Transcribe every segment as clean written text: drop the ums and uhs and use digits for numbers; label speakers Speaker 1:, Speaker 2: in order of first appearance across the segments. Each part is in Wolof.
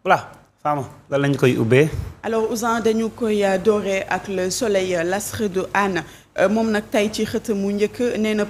Speaker 1: voilà Fama lan lañ koy ubbee.
Speaker 2: alors Ouzin dañu koy dooree ak le soleil l'Astre de Hann moom nag tey ci xët mu njëkk nee na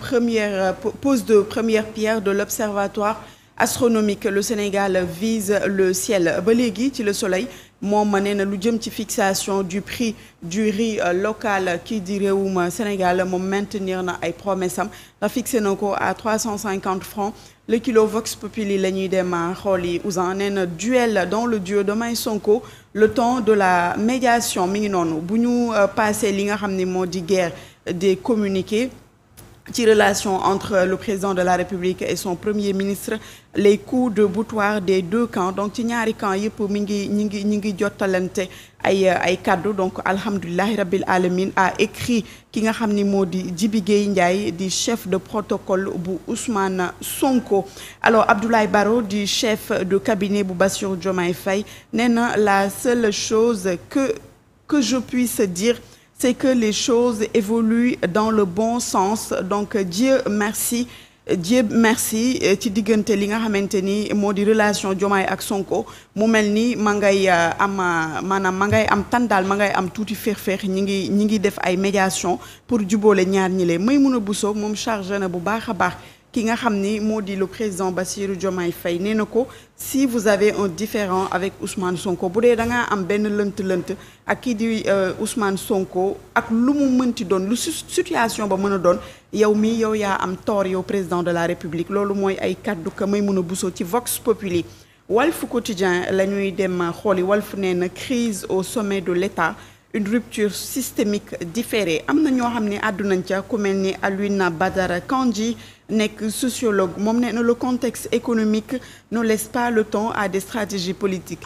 Speaker 2: pose de première pierre de l'observatoire astronomique le Sénégal vise le ciel ba léegi ci le soleil moom nee na lu jëm ci fixation du prix du riz local kii di réewum Sénégal moom maintenir na ay promesse am ndax fixé na ko à 350 francs le kilo Vox Populi la ñuy dem xool yi Ouzin nee na duel dans le duo Diomaye Sonko le temps de la médiation mi ngi noonu bu ñu passé li nga xam ne moo di guerre des communiqués ci relation entre le président de la République et son premier ministre les coups de boutoir des deux camps donc ci ñaari camp yëpp ñi ngi jottalante ay kaddu donc alhamdulillahi rabbil alamin a écrit ki nga xam ni moo di Djibi Gueye Ndiaye di chef de protocole bu Ousmane Sonko alors Abdoulaye Baro di chef de cabinet bu Bassirou Diomaye Faye nee na la seule chose que je puisse dire c'est que les choses évoluent dans le bon sens donc Dieu merci ci diggante li nga xamante ni moo di relation Diomaye ak Sonko mu mel ni ma ngay am tan daal ma ngay am tuuti féex ñi ngi def ay médiation pour jubóole ñaar ñi lee Maïmouna Bousso moom chargé na bu baax a baax ki nga xam ni moo di le président Bassirou Diomaye Faye nee na ko si vous avez un différend avec Ousmane Sonko bu dee da ngaa am benn lënt ak kii di Ousmane Sonko ak lu mu mënti doon lu situation ba mën a doon yow yaa am tort yow président de la République loolu mooy ay kaddu ka Maïmouna Bousso ci Vox Populi Walf Quotidien la ñuy dem xooli Walf nee na crise au sommet de l'État une rupture systémique différée am na ñoo xam ne àddunañ ca ku mel ni Alioune Badara Kandji nekk sociologue moom nee na le contexte économique ne laisse pas le temps à des stratégies politiques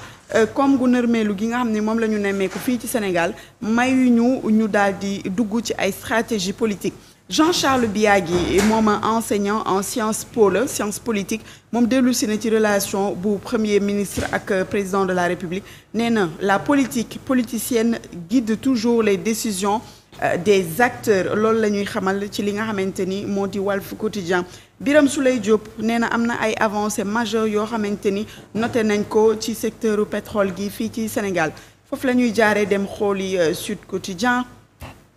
Speaker 2: comme gu nërmeelu gi nga xam ne moom la ñu nemmeeku fii ci Sénégal ñu daal di dugg ci ay stratégie politique Jean-Charles Biagui moom enseignant en sciences politique moom dellu si na ci relation bu premier ministre ak président de la République nee na la politique politicienne guide toujours les décisions des acteurs loolu la ñuy xamal ci li nga xamante ni moo di Walf Quotidien Birame Souleye Diop nee na am na ay avancées majeures yoo xamante ni noté nañ ko ci secteur pétrole gi fii ci Sénégal foofu la ñuy jaaree dem xooli Sud Quotidien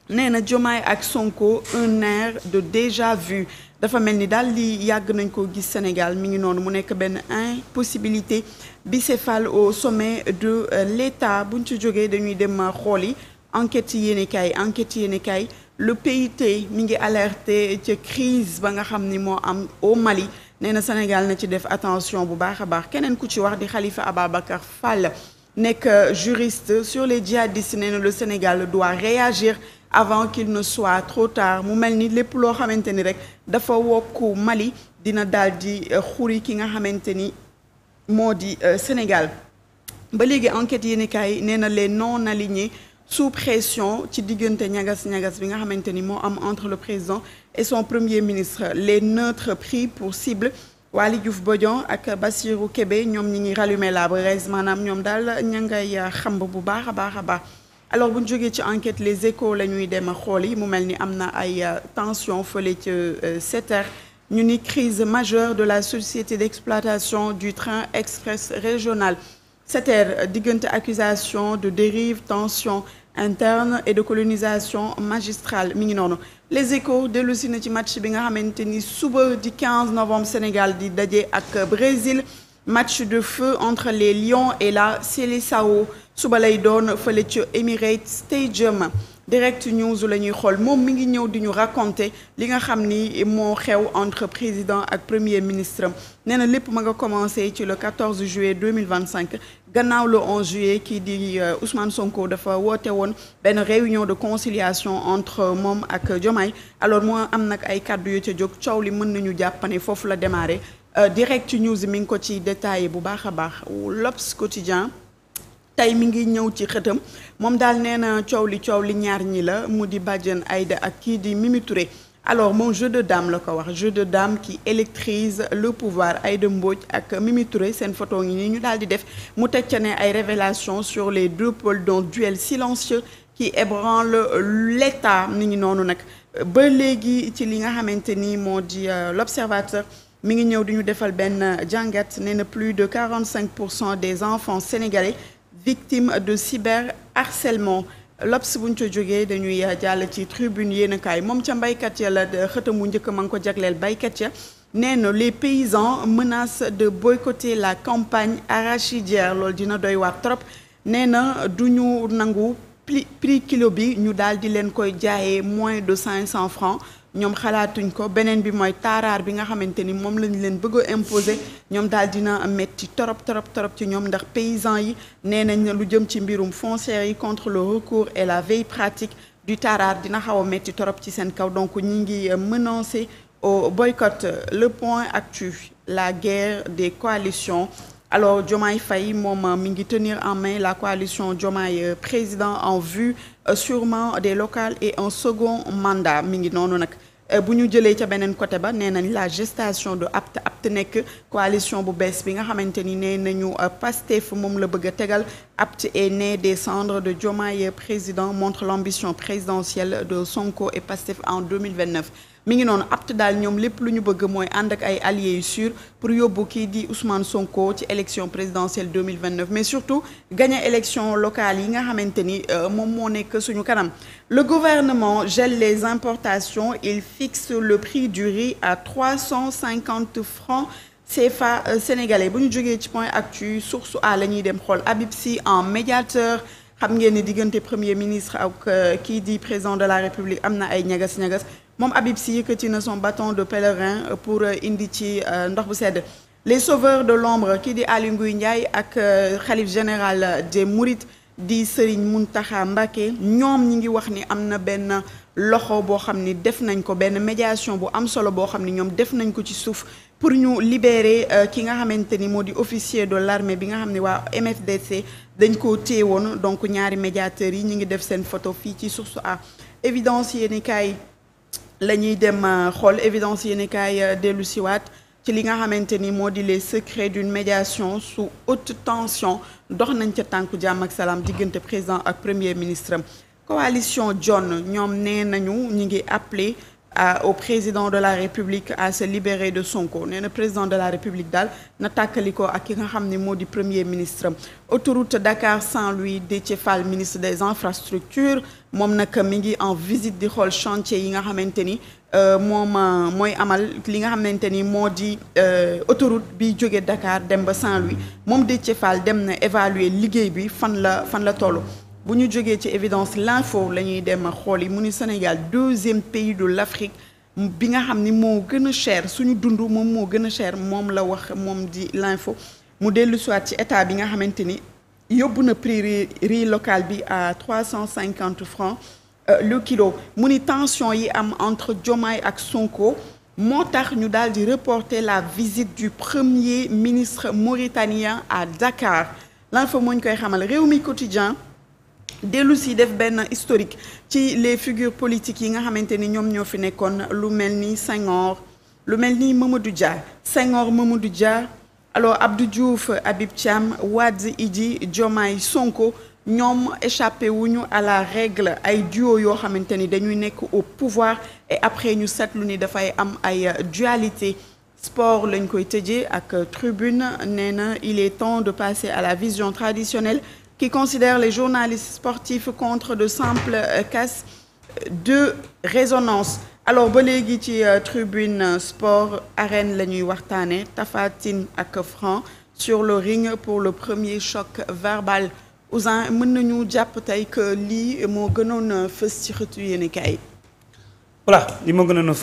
Speaker 2: nee na Diomaye ak Sonko un air de déjà vu dafa mel ni daal li yàgg nañ ko gis Sénégal mi ngi noonu mu nekk benn impossibilité bicéphale au sommet de l'État buñ ci jógee dañuy dem xooli enquête yéenekaay le PIT mi ngi alerté ca crise ba nga xam ni moo am au Mali nee na Sénégal na ci def attention bu baax a baax keneen ku ci wax di Khalifa Ababacar Fall nekk juriste sur les djihadistes nee na le Sénégal doit réagir avant qu'il ne soit trop tard mu mel ni lépp loo xamante ni rek dafa wokku Mali dina daal di xuri ki nga xamante ni moo di Sénégal ba léegi enquête yéenekaay nee na les non alignés sous pression ci diggante ñagas bi nga xamante ni moo am entre le président et son premier ministre les neutres pris pour cible Waly Diouf Bodian ak Bassirou Kébé ñoom ñi ngi rallumer la braise maanaam ñoom daal ña ngay xamb bu baax a baax alors bu ñu jógee ci enquête les échos la ñuy dem xool yi mu mel ni am na ay tension fële ci SETER ñu ni crise majeure de la société d'exploitation du train express régional SETER diggante accusation de dérive tension interne et de colonisation magistrale mi ngi noonu les échos dellu si na ci match bi nga xamante ni suba di 15 novembre Sénégal di daje ak Brésil match de feu entre les Lions et la Seleção suba lay doon fële ci Emirates Stadium Direct News la ñuy xool moom mi ngi ñëw di ñu raconter li nga xam ni moo xew entre président ak premier ministre nee na lépp ma nga commencé ci le 14 juillet 2025 gannaaw le 11 juillet kii di Ousmane Sonko dafa woote woon benn réunion de conciliation entre moom ak Diomaye alors moo am nag ay kàddu yu ca jóg coow li mën nañu jàppane foofu la démarré Direct News mi ngi ko ci détaillé bu baax a baax L'Obs Quotidien tey mi ngi ñëw ci xëtam moom daal nee na coow li ñaar ñi la mu di Badiane Aïda ak kii di Mimi Touré alors moom jeu de dame la ko wax jeu de dame qui électrise le pouvoir Aïda Mbodj ak Mimi Touré seen photo ngi nii ñu daal di def mu teg ca ne ay révélations sur les deux pôles d'un duel silencieux qui ébranle l'État ni ngi noonu nag ba léegi ci li nga xamante ni moo di l'Observateur mi ngi ñëw di ñu defal benn jàngat nee na plus de 45% des enfants sénégalais victimes de cyberharcèlement. L'Obs bu ñu ca jógee dañuy jàll ci tribune yéenekaay moom ca mbaykat ya la xëtamu njëkk ma ngi ko jagleel baykat ya nee na les paysans menacent de boycotter la campagne arachidière loolu dina doy waar trop nee na du ñu nangu prix kilo bi ñu daal di leen koy jaayee moins de 500 francs ñoom xalaatuñ ko beneen bi mooy taaraar bi nga xamante ni moom lañ leen bëgg a imposer ñoom daal dina metti torop ci ñoom ndax paysans yi nee nañ lu jëm ci mbirum foncière yi contre le recours et la veille pratique du taaraar dina xaw a metti torop ci seen kaw donc ñi ngi menacé au boycott. Le point actu la guerre des coalitions. Alors Diomaye Faye moom mi ngi tenir en main la coalition Diomaye président en vue sûrement des locales et un second mandat mi ngi noonu nag bu ñu jëlee ca beneen côté ba nee nañ la gestation de apte nekk coalition bu bees bi nga xamante ni nee nañu Pastef moom la bëgg a tegal apte est né des cendres de Diomaye président montre l'ambition présidentielle de Sonko et Pastef en 2029 mi ngi noonu apte daal ñoom lépp lu ñu bëgg mooy ànd ak ay alliés yu sûr pour yóbbu kii di Ousmane Sonko ci élection présidentielle 2029 mais surtout gagner élection locale yi nga xamante ni moom moo nekk suñu kanam. Le gouvernement gèle les importations, il fixe le prix du riz à 350 francs CFA sénégalais bu ñu jógee ci point actu source a la ñuy dem xool Habib Sy en médiateur. xam ngeen ni diggante premier ministre ak kii di président de la république am na ay ñagas-ñagas moom Habib Sy yëkkati na son bâton de pèlerin pour indi ci ndox bu sedd. Les sauveurs de l'ombre kii di Aly Ngouille Ndiaye ak xalif général des Mourides di Serigne Mountakha Mbacké ñoom ñi ngi wax ni am na benn loxo boo xam ni def nañ ko benn médiation bu am solo boo xam ni ñoom def nañ ko ci suuf pour ñu libérer ki nga xamante ni moo di officier de l'armée bi nga xam ne waa MFDC dañ ko téye woon donc ñaari médiateurs yi ñu ngi def seen photo fii ci source a. Évidence yéenekaay la ñuy dem xool évidence yéenekaay dellu siwaat ci li nga xamante ni moo di les secrets d'une médiation sous haute tension dox nañ ca tànku jàmm ak salaam diggante président ak premier ministre. Coalition John ñoom nee nañu ñi ngi appelé au président de la République à se libérer de Sonko nee na président de la République daal na tàkkaliko ak ki nga xam ne moo di premier ministre. Autoroute Dakar Saint-Louis Déthié Fall ministre des infrastructures moom nag mi ngi en visite di xool chantier yi nga xamante ni moom mooy amal li nga xamante ni moo di autoroute bi jóge Dakar dem ba Saint-Louis moom Déthié Fall dem na évaluer liggéey bi fan la toll. bu ñu jógee ci évidence l'info la ñuy dem xool yi mu ni Sénégal deuxième pays de l'Afrique bi nga xam ni moo gën a cher suñu dund moom moo gën a cher moom la wax moom di l'info mu dellu soit ci état bi nga xamante ni yóbbu na prix riz local bi à 350 francs le kilo mu ni tension yi am entre Diomaye ak Sonko moo tax ñu daal di reporter la visite du premier ministre mauritanien à Dakar l'info moo ñu koy xamal Rewmi Quotidien dellu si def benn historique ci les figures politiques yi nga xamante ni ñoom ñoo fi nekkoon lu mel ni Senghor lu mel ni Mamadou Dia Senghor Mamadou Dia alors Abdou Diouf Habib Thiam Wade Idi Diomaye Sonko ñoom échappé wuñu à la règle ay duo yoo xamante ni dañuy nekk au pouvoir et après ñu seetlu ni dafay am ay dualité. Sport lañ koy tëjee ak Tribune nee na il est temps de passer à la vision traditionnelle qui considère les journalistes sportifs contre de simples casses de résonance. Alors ba léegi ci Tribune Sport arène la ñuy waxtaane Tapha Tine ak Franc sur le ring pour le premier choc verbal. Ousin mën nañu jàpp tey que lii moo gënoon fës ci xëtu yéenekaay.
Speaker 1: Voilà li moo gënoon